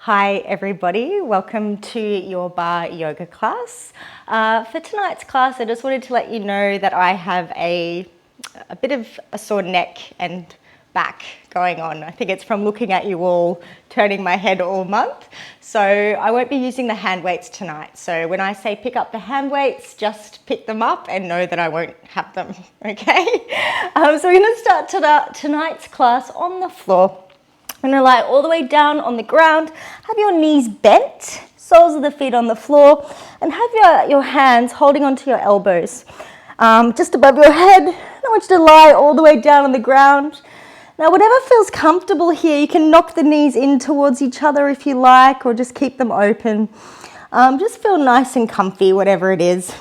Hi everybody, welcome to your Barre yoga class. For tonight's class I just wanted to let you know that I have a bit of a sore neck and back going on. I think it's from looking at you all, turning my head all month. So I won't be using the hand weights tonight. So when I say pick up the hand weights, just pick them up and know that I won't have them, okay? So we're gonna start tonight's class on the floor. I'm going to lie all the way down on the ground, have your knees bent, soles of the feet on the floor, and have your hands holding onto your elbows just above your head. I want you to lie all the way down on the ground. Now, whatever feels comfortable here, you can knock the knees in towards each other if you like, or just keep them open. Just feel nice and comfy, whatever it is.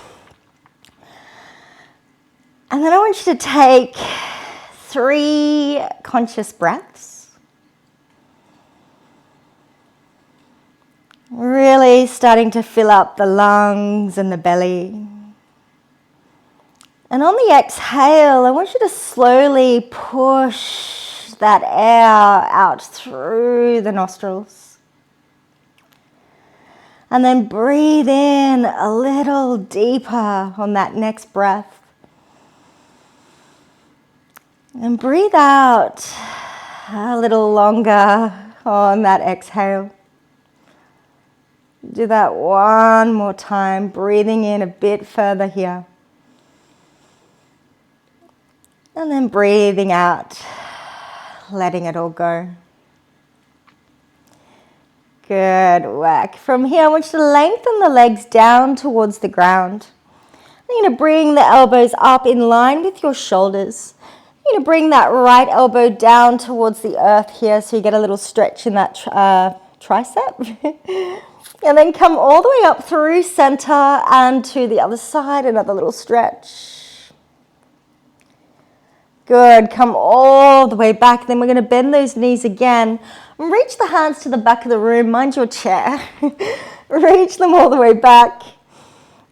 And then I want you to take 3 conscious breaths. Really starting to fill up the lungs and the belly. And on the exhale, I want you to slowly push that air out through the nostrils. And then breathe in a little deeper on that next breath. And breathe out a little longer on that exhale. Do that one more time, breathing in a bit further here. And then breathing out, letting it all go. Good work. From here, I want you to lengthen the legs down towards the ground. You're going to bring the elbows up in line with your shoulders. You're going to bring that right elbow down towards the earth here so you get a little stretch in that tricep. And then come all the way up through center and to the other side, another little stretch. Good, come all the way back. Then we're going to bend those knees again. Reach the hands to the back of the room, mind your chair. Reach them all the way back.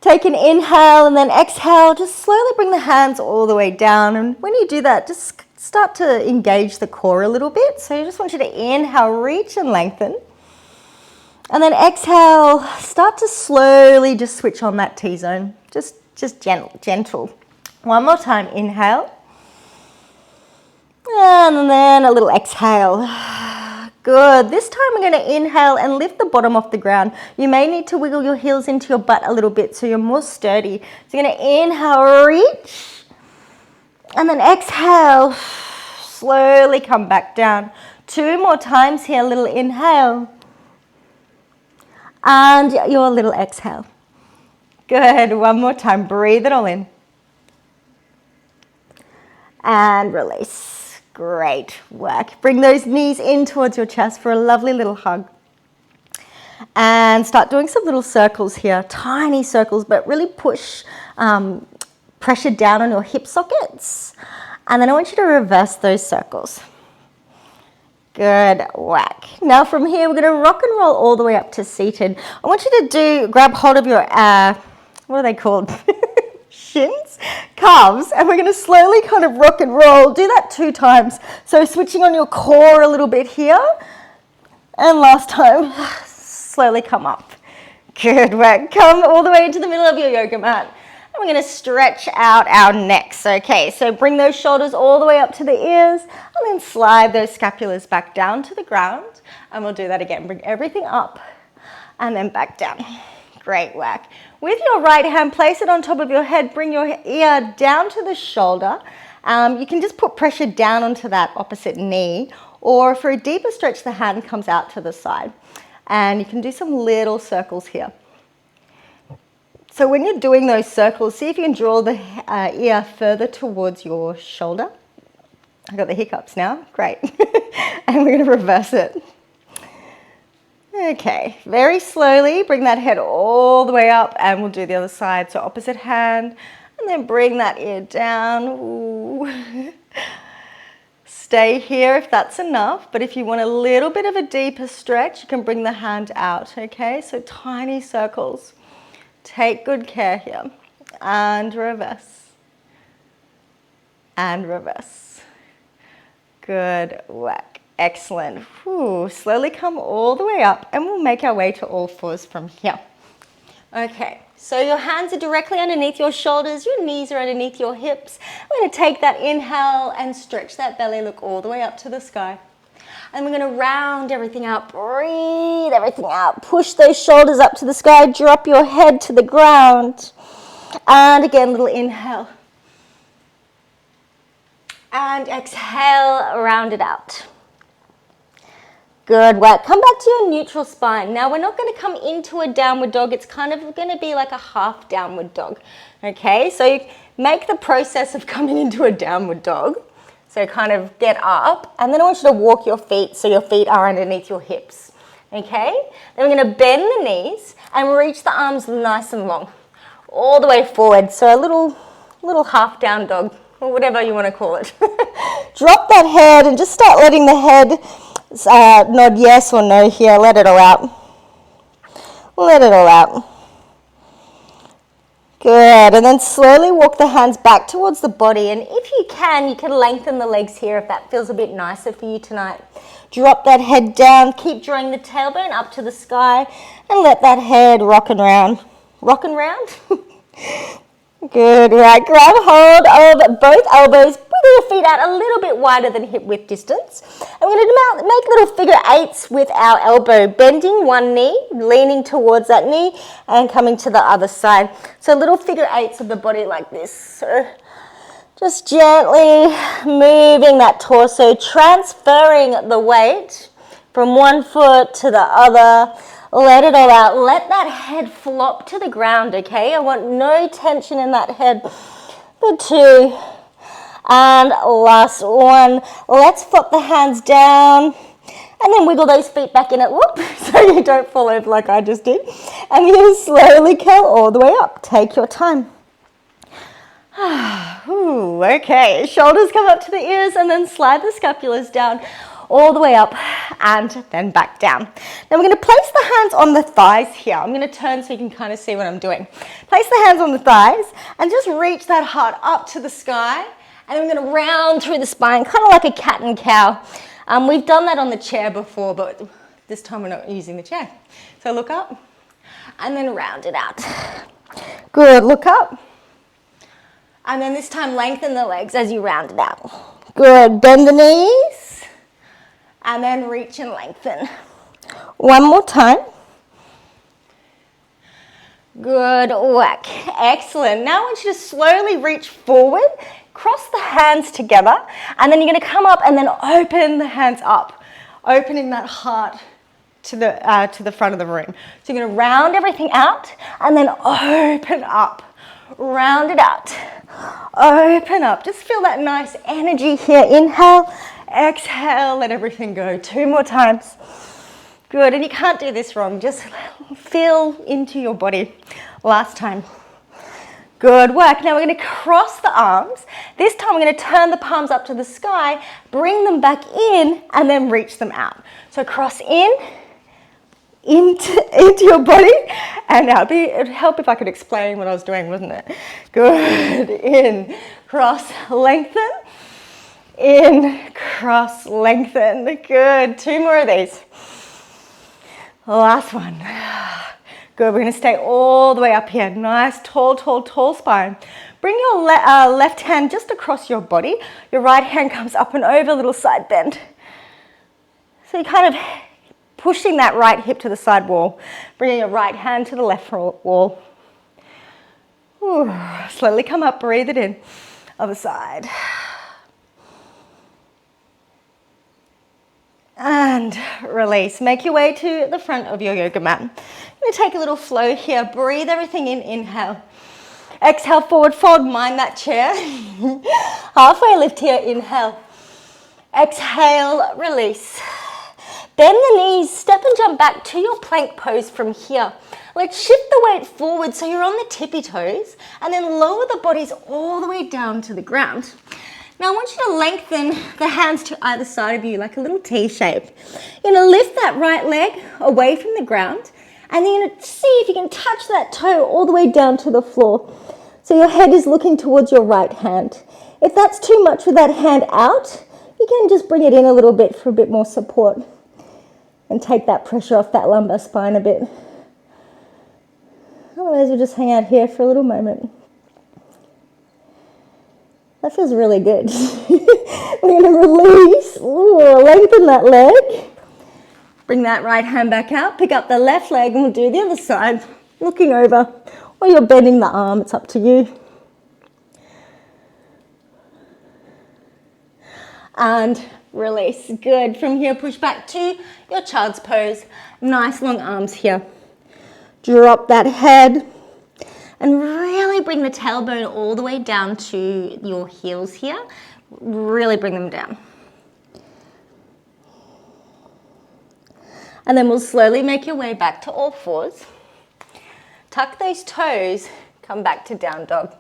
Take an inhale and then exhale. Just slowly bring the hands all the way down. And when you do that, just start to engage the core a little bit. So I just want you to inhale, reach and lengthen. And then exhale, start to slowly just switch on that T-zone. Just gentle. One more time, inhale. And then a little exhale. Good. This time we're going to inhale and lift the bottom off the ground. You may need to wiggle your heels into your butt a little bit so you're more sturdy. So you're going to inhale, reach. And then exhale, slowly come back down. 2 more times here, little inhale. And your little exhale. Good, one more time, breathe it all in. And release, great work. Bring those knees in towards your chest for a lovely little hug. And start doing some little circles here, tiny circles, but really push pressure down on your hip sockets. And then I want you to reverse those circles. Good whack. Now from here, we're going to rock and roll all the way up to seated. I want you to grab hold of your, what are they called? Shins? Calves. And we're going to slowly kind of rock and roll. Do that 2 times. So switching on your core a little bit here. And last time, slowly come up. Good work. Come all the way into the middle of your yoga mat. And we're going to stretch out our necks. Okay, so bring those shoulders all the way up to the ears and then slide those scapulars back down to the ground. And we'll do that again. Bring everything up and then back down. Great work. With your right hand, place it on top of your head. Bring your ear down to the shoulder. You can just put pressure down onto that opposite knee, or for a deeper stretch, the hand comes out to the side. And you can do some little circles here. So when you're doing those circles, see if you can draw the ear further towards your shoulder. I've got the hiccups now, great. And we're going to reverse it. Okay, very slowly, bring that head all the way up and we'll do the other side. So opposite hand, and then bring that ear down. Ooh. Stay here if that's enough, but if you want a little bit of a deeper stretch, you can bring the hand out, okay? So tiny circles. Take good care here. And reverse. And reverse. Good work. Excellent. Whew. Slowly come all the way up and we'll make our way to all fours from here. Okay, so your hands are directly underneath your shoulders, your knees are underneath your hips. We're going to take that inhale and stretch that belly, look all the way up to the sky. And we're going to round everything out, breathe everything out, push those shoulders up to the sky, drop your head to the ground. And again, little inhale. And exhale, round it out. Good work. Come back to your neutral spine. Now we're not going to come into a downward dog. It's kind of going to be like a half downward dog. Okay, so you make the process of coming into a downward dog. So kind of get up, and then I want you to walk your feet so your feet are underneath your hips. Okay, then we're going to bend the knees and reach the arms nice and long, all the way forward. So a little half down dog, or whatever you want to call it. Drop that head and just start letting the head nod yes or no here. Let it all out. Let it all out. Good. And then slowly walk the hands back towards the body. And if you can lengthen the legs here if that feels a bit nicer for you tonight. Drop that head down. Keep drawing the tailbone up to the sky. And let that head rock and round. Rock and round? Good, right, grab hold of both elbows, wiggle your feet out a little bit wider than hip width distance. And we're going to make little figure eights with our elbow, bending one knee, leaning towards that knee and coming to the other side. So little figure eights of the body like this. So just gently moving that torso, transferring the weight from one foot to the other. Let it all out. Let that head flop to the ground, okay? I want no tension in that head. For two. And last one. Let's flop the hands down. And then wiggle those feet back in it. Whoop, so you don't fall over like I just did. And you slowly come all the way up. Take your time. Ooh, okay. Shoulders come up to the ears and then slide the scapulars down. All the way up and then back down. Now we're going to place the hands on the thighs here. I'm going to turn so you can kind of see what I'm doing. Place the hands on the thighs and just reach that heart up to the sky. And then we're going to round through the spine, kind of like a cat and cow. We've done that on the chair before, but this time we're not using the chair. So look up and then round it out. Good, look up. And then this time lengthen the legs as you round it out. Good, bend the knees. And then reach and lengthen. One more time. Good work. Excellent. Now I want you to slowly reach forward, cross the hands together, and then you're going to come up and then open the hands up, opening that heart to the front of the room. So you're going to round everything out and then open up. Round it out. Open up. Just feel that nice energy here. Inhale. Exhale, let everything go. Two more times. Good, and you can't do this wrong. Just feel into your body. Last time. Good work. Now we're going to cross the arms. This time we're going to turn the palms up to the sky, bring them back in, and then reach them out. So cross in, into your body, and now it would help if I could explain what I was doing, wouldn't it? Good. In, cross, lengthen. In, cross, lengthen. Good. Two more of these. Last one. Good. We're going to stay all the way up here. Nice, tall spine. Bring your left hand just across your body. Your right hand comes up and over, little side bend. So you're kind of pushing that right hip to the side wall. Bringing your right hand to the left wall. Ooh. Slowly come up, breathe it in. Other side. And release. Make your way to the front of your yoga mat. I'm going to take a little flow here. Breathe everything in. Inhale. Exhale, forward fold. Mind that chair. Halfway lift here. Inhale. Exhale, release. Bend the knees. Step and jump back to your plank pose from here. Let's shift the weight forward so you're on the tippy toes. And then lower the bodies all the way down to the ground. Now I want you to lengthen the hands to either side of you like a little T shape. You're going to lift that right leg away from the ground and then you're going to see if you can touch that toe all the way down to the floor. So your head is looking towards your right hand. If that's too much with that hand out, you can just bring it in a little bit for a bit more support and take that pressure off that lumbar spine a bit. Otherwise, we'll just hang out here for a little moment. That feels really good. We're going to release, lengthen that leg. Bring that right hand back out, pick up the left leg, and we'll do the other side, looking over, or you're bending the arm, it's up to you. And release. Good. From here, push back to your child's pose. Nice long arms here. Drop that head and really bring the tailbone all the way down to your heels here. Really bring them down. And then we'll slowly make your way back to all fours. Tuck those toes, come back to down dog.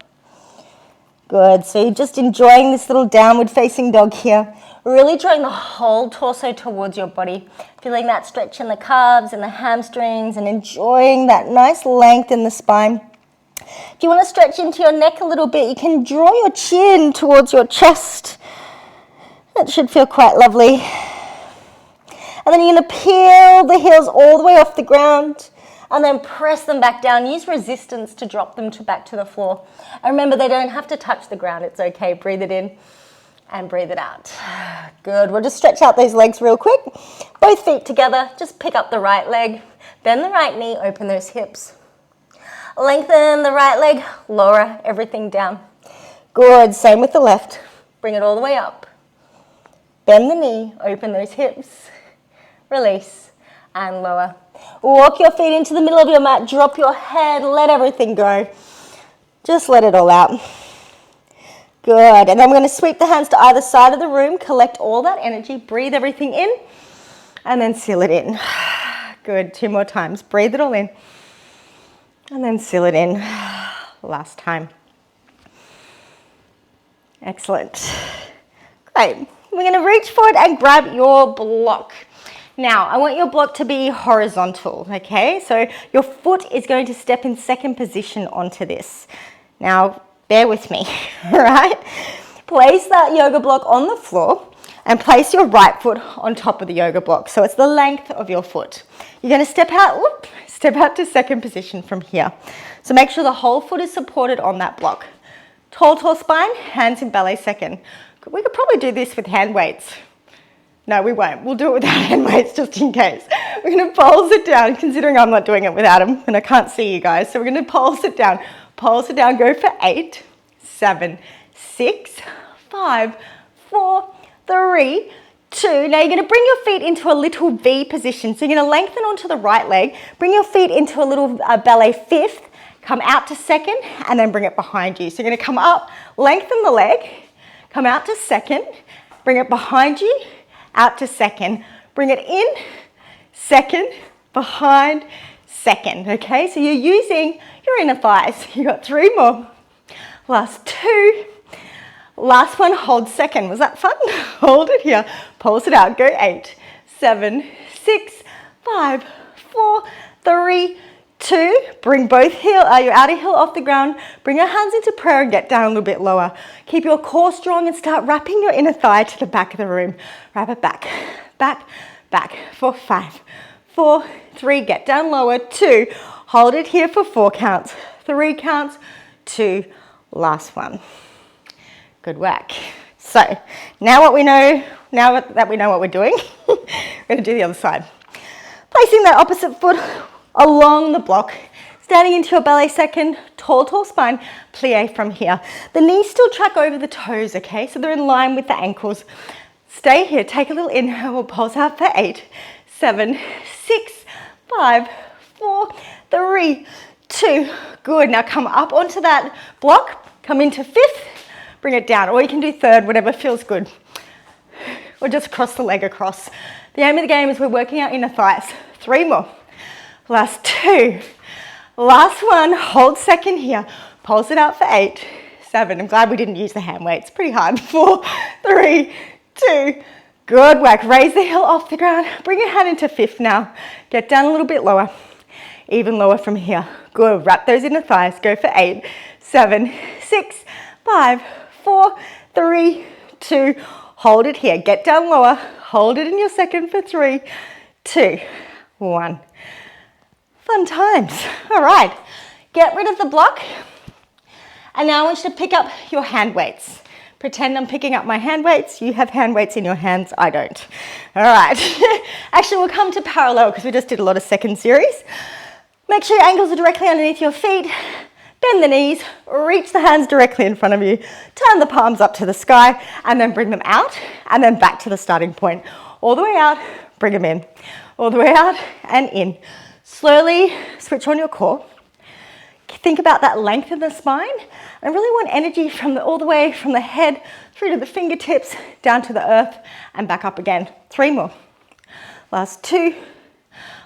Good, so you're just enjoying this little downward facing dog here. Really drawing the whole torso towards your body. Feeling that stretch in the calves and the hamstrings and enjoying that nice length in the spine. If you want to stretch into your neck a little bit, you can draw your chin towards your chest. That should feel quite lovely. And then you're going to peel the heels all the way off the ground and then press them back down. Use resistance to drop them back to the floor. And remember, they don't have to touch the ground. It's okay. Breathe it in and breathe it out. Good. We'll just stretch out those legs real quick. Both feet together. Just pick up the right leg. Bend the right knee. Open those hips. Lengthen the right leg. Lower everything down. Good. Same with the left. Bring it all the way up. Bend the knee. Open those hips. Release and lower. Walk your feet into the middle of your mat. Drop your head. Let everything go. Just let it all out. Good. And then we're going to sweep the hands to either side of the room. Collect all that energy. Breathe everything in. And then seal it in. Good. 2 more times. Breathe it all in. And then seal it in. Last time. Excellent. Great. We're going to reach forward and grab your block. Now, I want your block to be horizontal, okay? So your foot is going to step in second position onto this. Now, bear with me, all right? Place that yoga block on the floor and place your right foot on top of the yoga block. So it's the length of your foot. You're going to step out to second position from here. So make sure the whole foot is supported on that block. Tall spine, hands in ballet second. We could probably do this with hand weights. No, we won't. We'll do it without hand weights just in case. We're going to pulse it down, considering I'm not doing it without them and I can't see you guys. So we're going to pulse it down. Pulse it down. Go for 8, 7, 6, 5, 4, 3, 2. Now you're going to bring your feet into a little V position. So you're going to lengthen onto the right leg. Bring your feet into a little ballet fifth. Come out to second and then bring it behind you. So you're going to come up, lengthen the leg, come out to second, bring it behind you, out to second, bring it in, second, behind, second, okay? So you're using your inner thighs. You got 3 more. Last 2. Last one, hold second. Was that fun? Hold it here. Pulse it out. Go 8, 7, 6, 5, 4, 3, 2. Bring both your outer heel off the ground. Bring your hands into prayer and get down a little bit lower. Keep your core strong and start wrapping your inner thigh to the back of the room. Wrap it back, back, back for 5, 4, 3. Get down lower. 2. Hold it here for 4 counts. 3 counts. 2. Last one. Good work. So now that we know what we're doing, we're going to do the other side. Placing that opposite foot along the block, standing into your ballet second, tall spine, plie from here. The knees still track over the toes, okay? So they're in line with the ankles. Stay here, take a little inhale, we'll pulse out for 8, 7, 6, 5, 4, 3, 2. Good, now come up onto that block, come into fifth, bring it down, or you can do third, whatever feels good. Or just cross the leg across. The aim of the game is we're working our inner thighs. 3 more. Last 2. Last one, hold second here. Pulse it out for 8, 7. I'm glad we didn't use the hand weight. It's pretty hard. 4, 3, 2. Good work. Raise the heel off the ground. Bring your hand into fifth now. Get down a little bit lower. Even lower from here. Good. Wrap those inner thighs. Go for 8, 7, 6, 5, 4, 3, 2. hold it here, get down lower, hold it in your second for 3, 2, 1. Fun times. All right, get rid of the block. And now I want you to pick up your hand weights. Pretend I'm picking up my hand weights. You have hand weights in your hands. I don't. All right. Actually, we'll come to parallel because we just did a lot of second series. Make sure your ankles are directly underneath your feet. Bend the knees. Reach the hands directly in front of you. Turn the palms up to the sky and then bring them out and then back to the starting point. All the way out, bring them in. All the way out and in. Slowly switch on your core. Think about that length in the spine. I really want energy from all the way from the head through to the fingertips, down to the earth and back up again. 3 more. Last 2.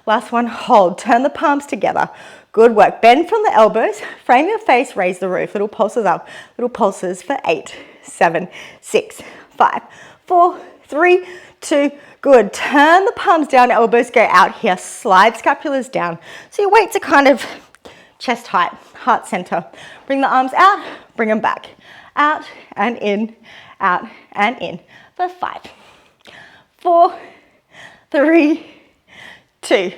Last 1, hold. Turn the palms together. Good work. Bend from the elbows, frame your face, raise the roof. Little pulses up, little pulses for 8, 7, 6, 5, 4, 3, 2. Good. Turn the palms down, elbows go out here. Slide scapulars down. So your weights are kind of chest height, heart center. Bring the arms out, bring them back. Out and in for 5, 4, 3, 2.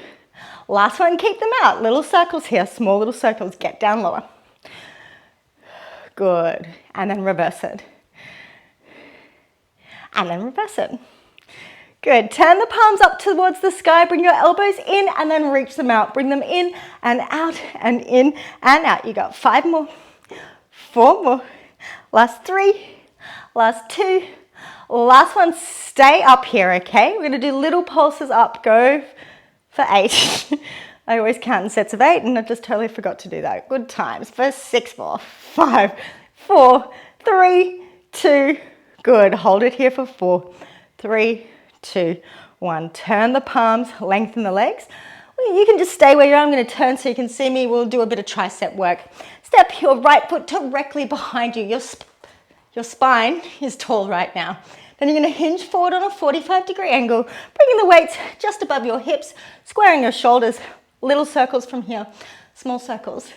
Last one, keep them out. Little circles here, small little circles. Get down lower. Good. And then reverse it. And then reverse it. Good. Turn the palms up towards the sky. Bring your elbows in and then reach them out. Bring them in and out and in and out. You got 5 more, 4 more. Last 3, last 2, last one. Stay up here, okay? We're going to do little pulses up. Go for 8. I always count in sets of 8 and I just totally forgot to do that. Good times. For 6 more. 5, 4, 3, 2. Good. Hold it here for 4, 3, 2, 1. Turn the palms, lengthen the legs. You can just stay where you are. I'm going to turn so you can see me. We'll do a bit of tricep work. Step your right foot directly behind you. Your spine is tall right now. Then you're going to hinge forward on a 45-degree angle, bringing the weights just above your hips, squaring your shoulders. Little circles from here, small circles.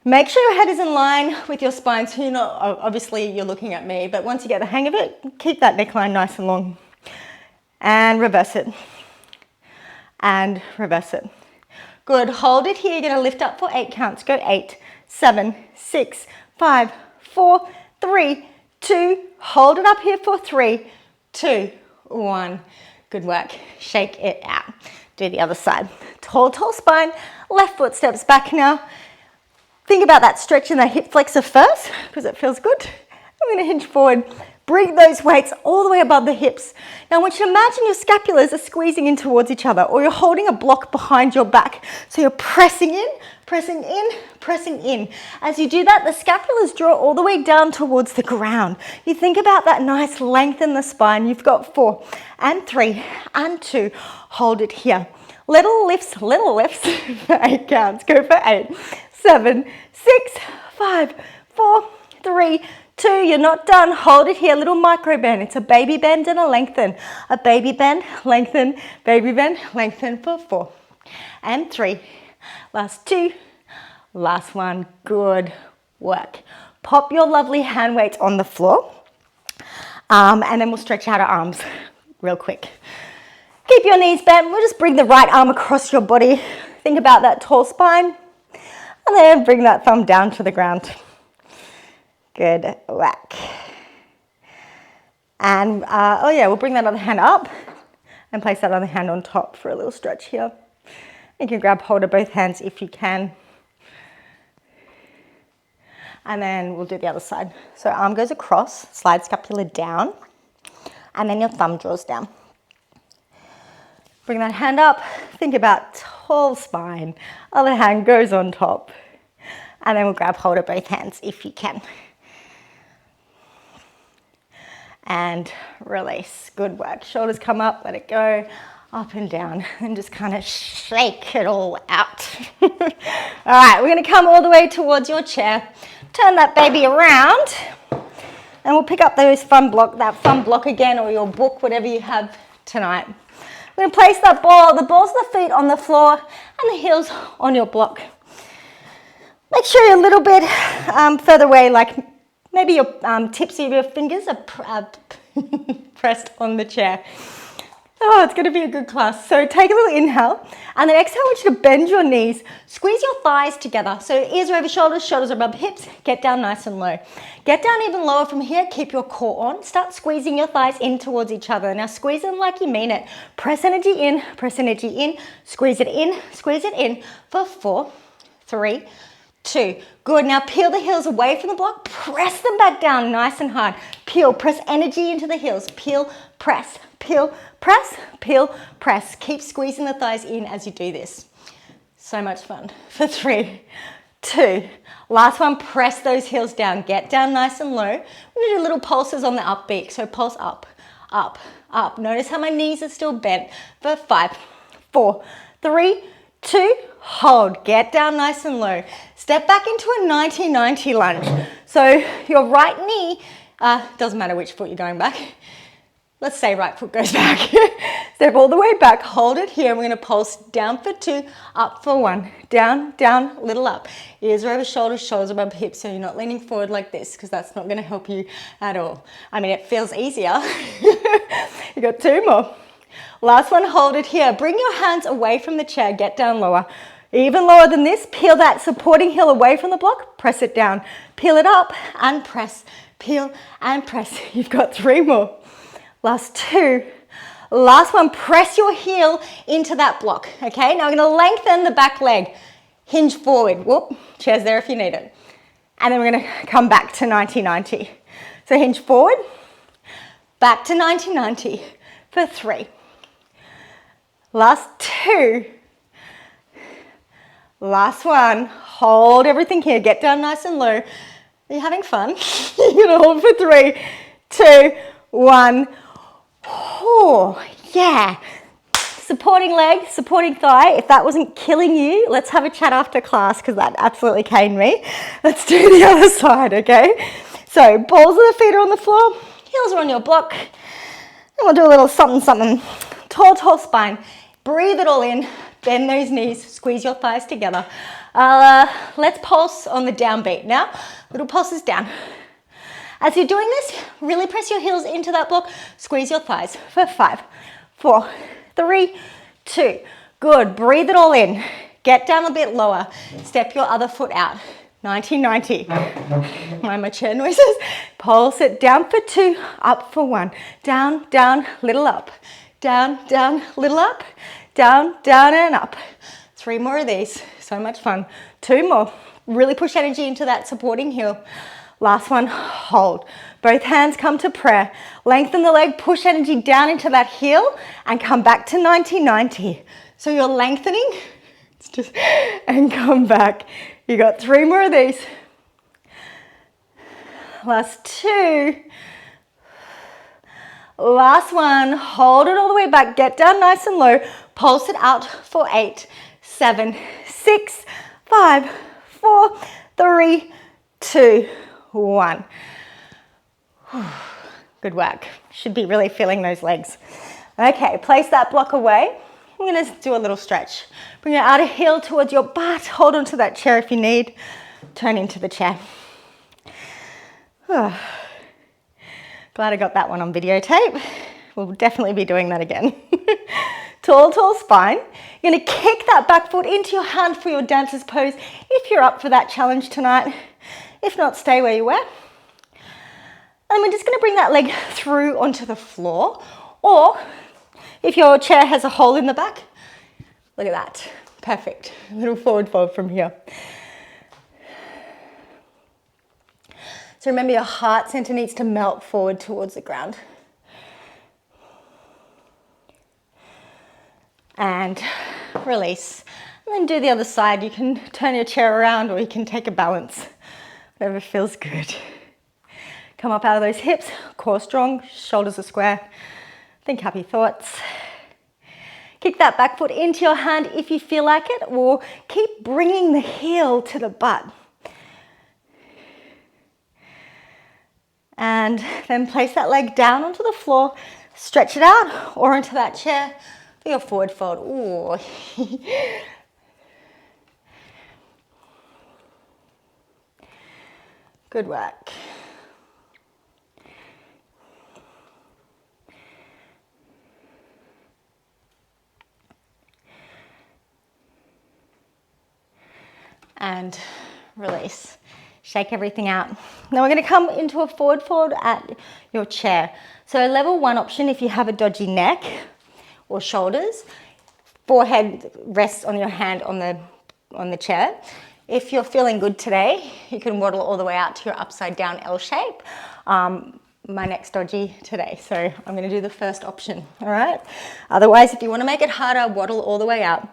Make sure your head is in line with your spine, so you're not, obviously you're looking at me, but once you get the hang of it, keep that neckline nice and long. And reverse it. And reverse it. Good, hold it here. You're gonna lift up for 8 counts. Go 8, 7, 6, 5, 4, 3, 2. Hold it up here for 3, 2, 1. Good work, shake it out. Do the other side. Tall, tall spine, left foot steps back now. Think about that stretch in that hip flexor first because it feels good. I'm going to hinge forward. Bring those weights all the way above the hips. Now I want you to imagine your scapulars are squeezing in towards each other or you're holding a block behind your back. So you're pressing in, pressing in, pressing in. As you do that, the scapulars draw all the way down towards the ground. You think about that nice length in the spine. You've got 4 and 3 and 2. Hold it here. Little lifts for 8 counts. Go for 8, 7, 6, 5, 4, 3, 2. You're not done. Hold it here. Little micro bend. It's a baby bend and a lengthen. A baby bend, lengthen, baby bend, lengthen for 4 and 3. Last 2. Last 1. Good work. Pop your lovely hand weights on the floor. And then we'll stretch out our arms real quick. Keep your knees bent. We'll just bring the right arm across your body. Think about that tall spine. And then bring that thumb down to the ground. Good work. And we'll bring that other hand up and place that other hand on top for a little stretch here. You can grab hold of both hands if you can. And then we'll do the other side. So arm goes across, slide scapula down, and then your thumb draws down. Bring that hand up, think about tall spine, other hand goes on top, and then we'll grab hold of both hands if you can. And release, good work. Shoulders come up, let it go, up and down, and just kind of shake it all out. All right, we're gonna come all the way towards your chair, turn that baby around, and we'll pick up that fun block again, or your book, whatever you have tonight. We're going to place the balls of the feet on the floor and the heels on your block. Make sure you're a little bit further away, like Maybe your tips of your fingers are pressed on the chair. Oh, it's going to be a good class. So take a little inhale, and then exhale, I want you to bend your knees, squeeze your thighs together. So ears are over shoulders, shoulders are above hips. Get down nice and low. Get down even lower from here. Keep your core on. Start squeezing your thighs in towards each other. Now squeeze them like you mean it. Press energy in, squeeze it in for 4, 3, 2. Good. Now peel the heels away from the block. Press them back down nice and hard. Peel, press energy into the heels. Peel, press, press, peel, press. Keep squeezing the thighs in as you do this. So much fun. For 3, 2. Last one, press those heels down. Get down nice and low. We're going to do little pulses on the upbeat. So pulse up, up, up. Notice how my knees are still bent. For 5, 4, 3, 2, hold. Get down nice and low. Step back into a 90-90 lunge. So your right knee, doesn't matter which foot you're going back. Let's say right foot goes back. Step all the way back, hold it here. We're gonna pulse down for 2, up for 1. Down, down, little up. Ears are over shoulders, shoulders above hips, so you're not leaning forward like this because that's not gonna help you at all. I mean, it feels easier. You got 2 more. Last one, hold it here. Bring your hands away from the chair, get down lower. Even lower than this, peel that supporting heel away from the block, press it down. Peel it up and press, peel and press. You've got 3 more. Last 2. Last one, press your heel into that block, okay? Now we're gonna lengthen the back leg. Hinge forward, whoop, chair's there if you need it. And then we're gonna come back to 90-90. So hinge forward, back to 90-90 for 3. Last 2. Last one, hold everything here, get down nice and low. Are you having fun? You're gonna hold for 3, 2, 1. Oh, yeah. Supporting leg, supporting thigh. If that wasn't killing you, let's have a chat after class because that absolutely caned me. Let's do the other side, okay? So balls of the feet are on the floor, heels are on your block. And we'll do a little something, something. Tall, tall spine. Breathe it all in. Bend those knees, squeeze your thighs together. Let's pulse on the downbeat now. Little pulses down. As you're doing this, really press your heels into that block. Squeeze your thighs for 5, 4, 3, 2. Good. Breathe it all in. Get down a bit lower. Step your other foot out. 90-90. My chair noises. Pulse it down for 2, up for 1. Down, down, little up. Down, down, little up. Down, down, and up. 3 more of these. So much fun. 2 more. Really push energy into that supporting heel. Last one, hold. Both hands come to prayer. Lengthen the leg, push energy down into that heel and come back to 90-90. So you're lengthening, and come back. You got 3 more of these. Last 2. Last one, hold it all the way back. Get down nice and low. Pulse it out for 8, 7, 6, 5, 4, 3, 2, 1. Good work. Should be really feeling those legs. Okay, place that block away. I'm going to do a little stretch. Bring your outer heel towards your butt. Hold onto that chair if you need. Turn into the chair. Glad I got that one on videotape. We'll definitely be doing that again. Tall, tall spine. You're going to kick that back foot into your hand for your dancer's pose if you're up for that challenge tonight. If not, stay where you were. And we're just going to bring that leg through onto the floor. Or if your chair has a hole in the back, look at that. Perfect. A little forward fold from here. So remember, your heart center needs to melt forward towards the ground. And release. And then do the other side. You can turn your chair around or you can take a balance. Whatever feels good. Come up out of those hips, core strong, shoulders are square. Think happy thoughts. Kick that back foot into your hand if you feel like it, or keep bringing the heel to the butt. And then place that leg down onto the floor, stretch it out, or into that chair for your forward fold. Ooh. Good work. and release. Shake everything out. Now we're going to come into a forward fold at your chair. So level 1 option, if you have a dodgy neck or shoulders, forehead rests on your hand on the chair. If you're feeling good today, you can waddle all the way out to your upside down L shape. My neck's dodgy today, so I'm going to do the first option, all right? Otherwise, if you want to make it harder, waddle all the way out.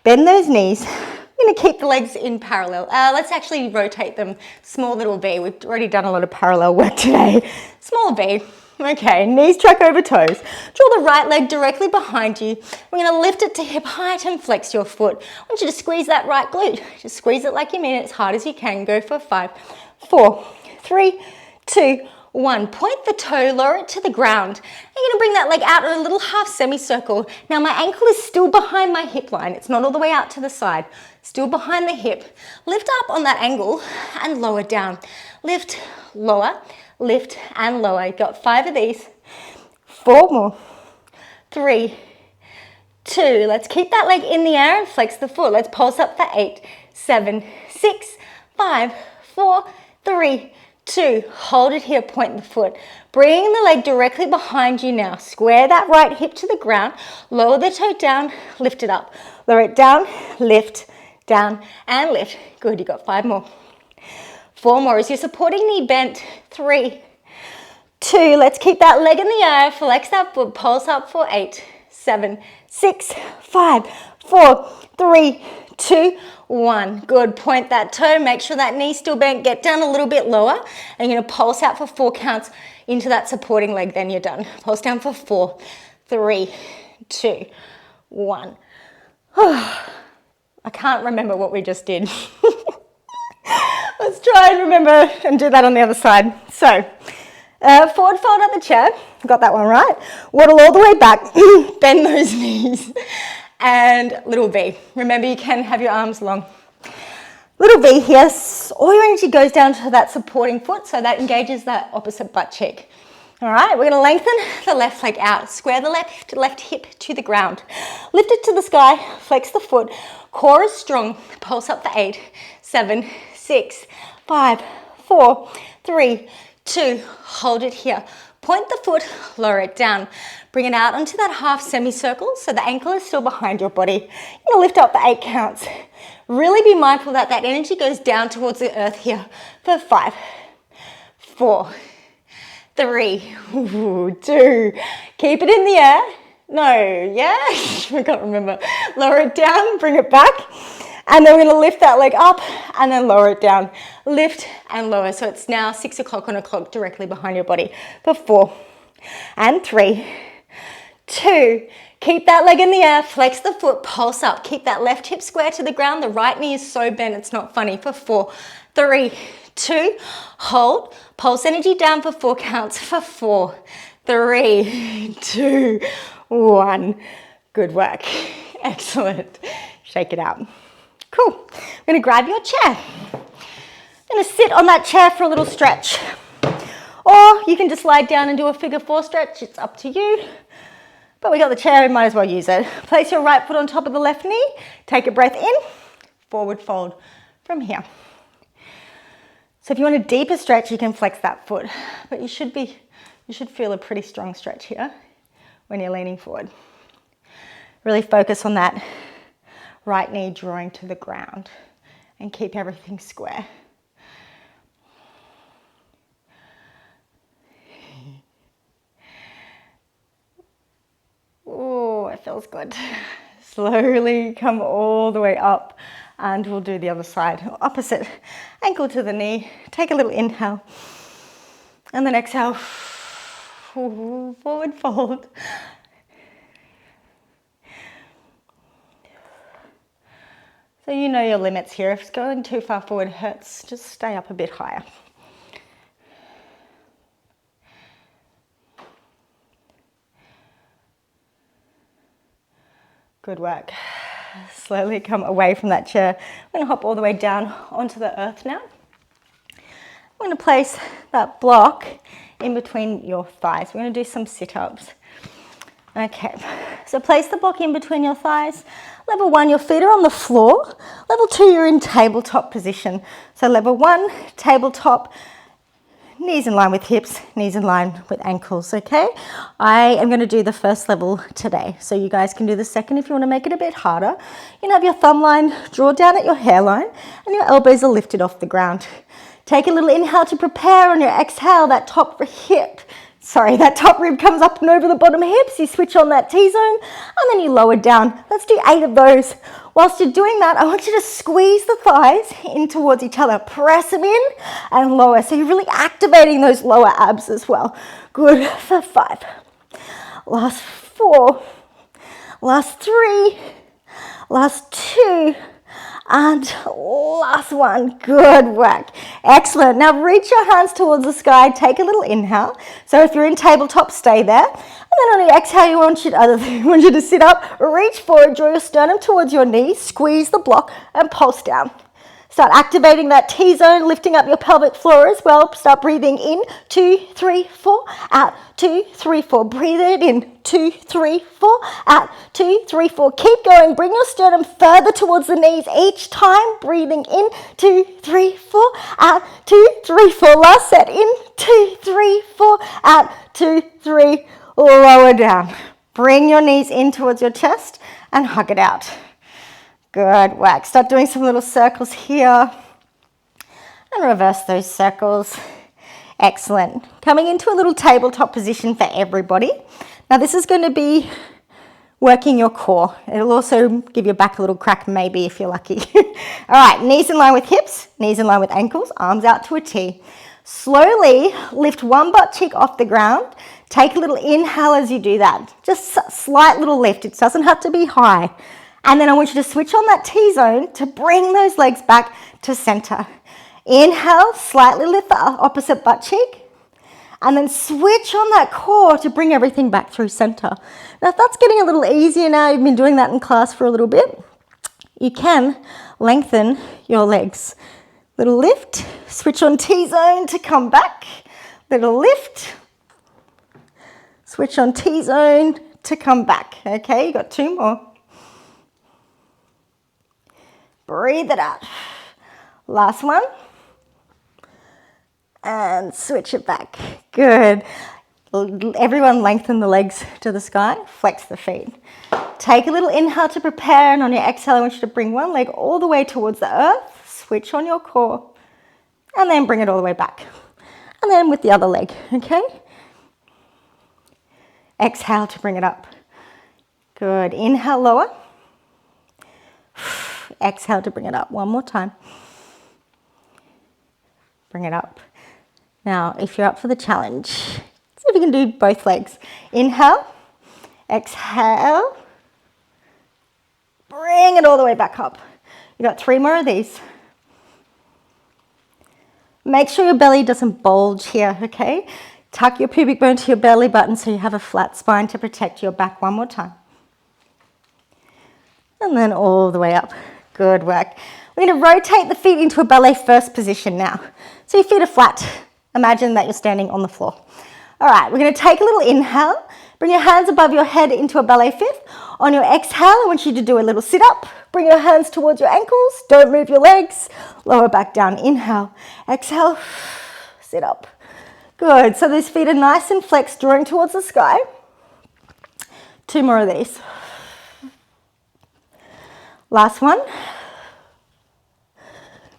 Bend those knees. I'm going to keep the legs in parallel. Let's actually rotate them. Small little V. We've already done a lot of parallel work today. Small V. Okay, knees track over toes. Draw the right leg directly behind you. We're going to lift it to hip height and flex your foot. I want you to squeeze that right glute. Just squeeze it like you mean it, as hard as you can. Go for 5, 4, 3, 2, 1. Point the toe, lower it to the ground. You're going to bring that leg out in a little half semicircle. Now my ankle is still behind my hip line. It's not all the way out to the side. Still behind the hip. Lift up on that angle and lower down. Lift, lower, lift and lower. You've got 5 of these. 4 more. 3, 2. Let's keep that leg in the air and flex the foot. Let's pulse up for 8, 7, 6, 5, 4, 3, 2. Hold it here, point the foot. Bring the leg directly behind you now. Square that right hip to the ground. Lower the toe down, lift it up. Lower it down, lift, down and lift. Good, you got 5 more. 4 more. Is your supporting knee bent? 3, 2. Let's keep that leg in the air. Flex that foot, pulse up for 8, 7, 6, 5, 4, 3, 2, 1. Good. Point that toe. Make sure that knee's still bent. Get down a little bit lower. And you're going to pulse out for 4 counts into that supporting leg. Then you're done. Pulse down for 4, 3, 2, 1. I can't remember what we just did. Let's try and remember and do that on the other side. So, forward fold at the chair. Got that one right. Waddle all the way back. Bend those knees. And little V. Remember, you can have your arms long. Little V here. All your energy goes down to that supporting foot, so that engages that opposite butt cheek. All right, we're going to lengthen the left leg out. Square the left hip to the ground. Lift it to the sky. Flex the foot. Core is strong. Pulse up for 8, 7, 6, 5, 4, 3, 2. Hold it here. Point the foot, lower it down. Bring it out onto that half semicircle so the ankle is still behind your body. You're going to lift up for 8 counts. Really be mindful that that energy goes down towards the earth here for 5, 4, 3, 2. Keep it in the air. No, yeah? I can't remember. Lower it down, bring it back. And then we're going to lift that leg up and then lower it down. Lift and lower. So it's now 6 o'clock on a clock directly behind your body. For 4 and 3, 2. Keep that leg in the air. Flex the foot. Pulse up. Keep that left hip square to the ground. The right knee is so bent it's not funny. For 4, 3, 2. Hold. Pulse energy down for 4 counts. For 4, 3, 2, 1. Good work. Excellent. Shake it out. Cool. I'm going to grab your chair. I'm going to sit on that chair for a little stretch. Or you can just lie down and do a figure 4 stretch. It's up to you. But we got the chair, we might as well use it. Place your right foot on top of the left knee. Take a breath in. Forward fold from here. So if you want a deeper stretch, you can flex that foot. But you should feel a pretty strong stretch here when you're leaning forward. Really focus on that right knee drawing to the ground and keep everything square. Oh, it feels good. Slowly come all the way up and we'll do the other side. Opposite ankle to the knee. Take a little inhale and then exhale. Forward fold. So you know your limits here. If it's going too far forward hurts, just stay up a bit higher. Good work. Slowly come away from that chair. I'm going to hop all the way down onto the earth now. I'm going to place that block in between your thighs. We're going to do some sit-ups. Okay, so place the block in between your thighs. Level 1, your feet are on the floor. Level 2, you're in tabletop position. So level 1, tabletop, knees in line with hips, knees in line with ankles, okay? I am going to do the first level today, so you guys can do the second if you want to make it a bit harder. You can have your thumb line draw down at your hairline and your elbows are lifted off the ground. Take a little inhale to prepare. On your exhale, that top rib comes up and over the bottom hips. You switch on that T-zone and then you lower down. Let's do 8 of those. Whilst you're doing that, I want you to squeeze the thighs in towards each other. Press them in and lower. So you're really activating those lower abs as well. Good for 5. Last 4. Last 3. Last 2. And last one. Good work. Excellent. Now reach your hands towards the sky. Take a little inhale. So if you're in tabletop, stay there. And then on your exhale, I want you to sit up, reach forward, draw your sternum towards your knees, squeeze the block and pulse down. Start activating that T-zone, lifting up your pelvic floor as well. Start breathing in, 2, 3, 4, out, 2, 3, 4. Breathe it in, 2, 3, 4, out, 2, 3, 4. Keep going, bring your sternum further towards the knees each time. Breathing in, 2, 3, 4, out, 2, 3, 4. Last set, in, 2, 3, 4, out, 2, 3, lower down. Bring your knees in towards your chest and hug it out. Good work. Start doing some little circles here and reverse those circles. Excellent. Coming into a little tabletop position for everybody. Now this is going to be working your core. It'll also give your back a little crack maybe if you're lucky. All right, knees in line with hips, knees in line with ankles, arms out to a T. Slowly lift one butt cheek off the ground. Take a little inhale as you do that. Just a slight little lift. It doesn't have to be high. And then I want you to switch on that T-zone to bring those legs back to center. Inhale, slightly lift the opposite butt cheek. And then switch on that core to bring everything back through center. Now if that's getting a little easier now, you've been doing that in class for a little bit, you can lengthen your legs. Little lift, switch on T-zone to come back. Little lift, switch on T-zone to come back. Okay, you got 2 more. Breathe it out. Last one. And switch it back. Good. Everyone lengthen the legs to the sky. Flex the feet. Take a little inhale to prepare. And on your exhale, I want you to bring one leg all the way towards the earth. Switch on your core. And then bring it all the way back. And then with the other leg. Okay? Exhale to bring it up. Good. Inhale, lower. Exhale to bring it up. One more time. Bring it up. Now, if you're up for the challenge, see if you can do both legs. Inhale, exhale, bring it all the way back up. You got 3 more of these. Make sure your belly doesn't bulge here, okay? Tuck your pubic bone to your belly button so you have a flat spine to protect your back. One more time. And then all the way up. Good work. We're going to rotate the feet into a ballet first position now. So your feet are flat. Imagine that you're standing on the floor. All right, we're going to take a little inhale. Bring your hands above your head into a ballet fifth. On your exhale, I want you to do a little sit up. Bring your hands towards your ankles. Don't move your legs. Lower back down. Inhale. Exhale. Sit up. Good. So these feet are nice and flexed, drawing towards the sky. 2 more of these. Last one.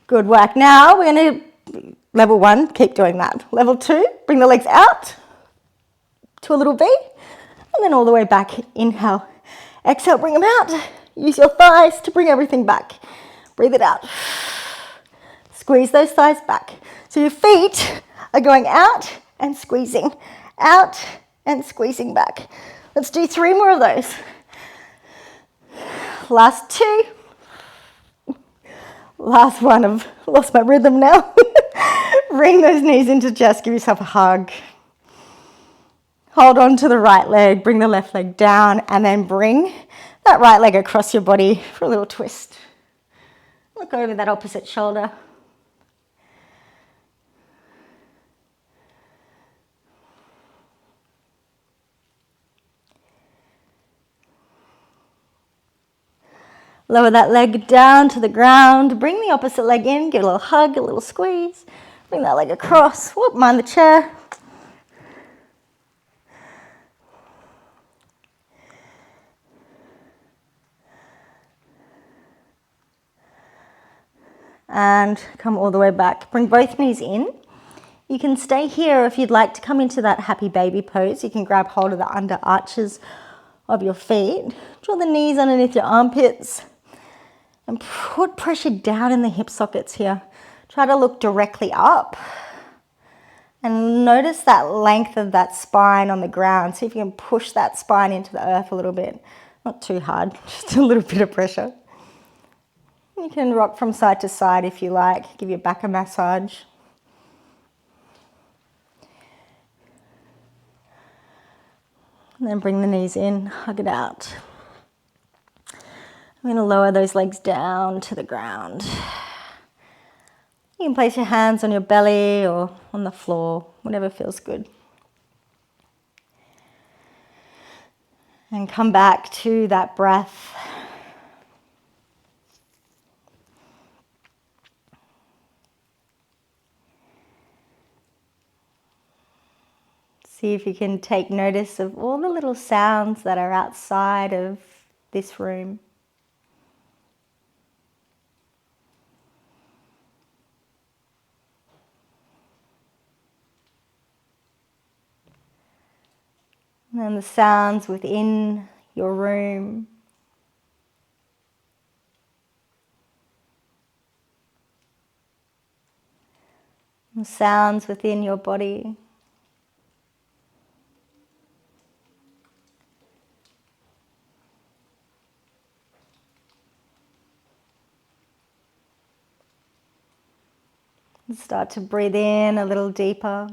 Good work. Now we're going to, level 1, keep doing that. Level 2, bring the legs out to a little V, and then all the way back. Inhale. Exhale, bring them out. Use your thighs to bring everything back. Breathe it out. Squeeze those thighs back. So your feet are going out and squeezing back. Let's do 3 more of those. Last 2. Last one. I've lost my rhythm now. Bring those knees into chest. Give yourself a hug. Hold on to the right leg. Bring the left leg down and then bring that right leg across your body for a little twist. Look over that opposite shoulder. Lower that leg down to the ground. Bring the opposite leg in. Give it a little hug, a little squeeze. Bring that leg across. Whoop, mind the chair. And come all the way back. Bring both knees in. You can stay here if you'd like to come into that happy baby pose. You can grab hold of the under arches of your feet. Draw the knees underneath your armpits and put pressure down in the hip sockets here. Try to look directly up and notice that length of that spine on the ground. See if you can push that spine into the earth a little bit. Not too hard, just a little bit of pressure. You can rock from side to side if you like. Give your back a massage. And then bring the knees in, hug it out. I'm going to lower those legs down to the ground. You can place your hands on your belly or on the floor, whatever feels good. And come back to that breath. See if you can take notice of all the little sounds that are outside of this room. And then the sounds within your room. The sounds within your body. And start to breathe in a little deeper.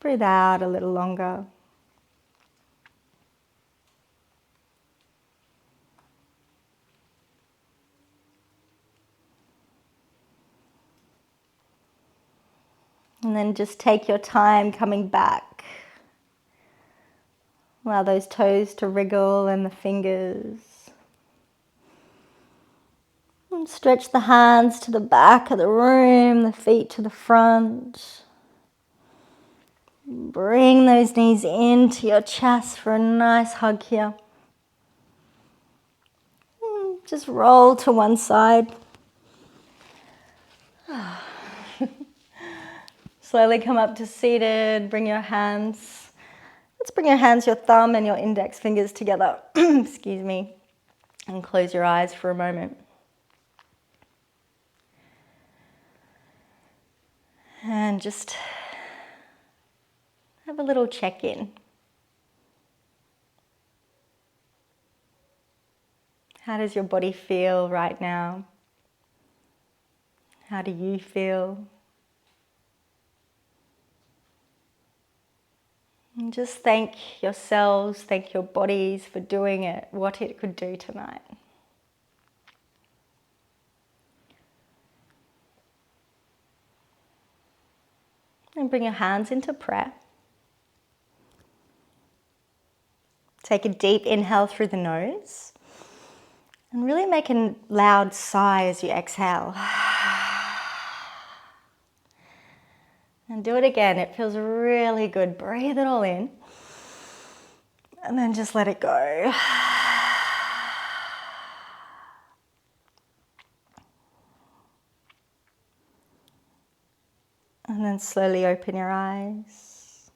Breathe out a little longer. And then just take your time coming back. Allow those toes to wriggle and the fingers. And stretch the hands to the back of the room, the feet to the front. Bring those knees into your chest for a nice hug here. Just roll to one side. Slowly come up to seated. Bring your hands. Let's bring your hands, your thumb and your index fingers together. Excuse me. And close your eyes for a moment. And just have a little check-in. How does your body feel right now? How do you feel? And just thank yourselves, thank your bodies for doing it, what it could do tonight. And bring your hands into prayer. Take a deep inhale through the nose. And really make a loud sigh as you exhale. And do it again. It feels really good. Breathe it all in. And then just let it go. And then slowly open your eyes.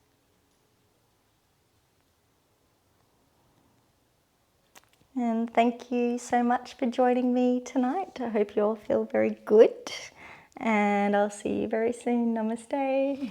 And thank you so much for joining me tonight. I hope you all feel very good. And I'll see you very soon. Namaste.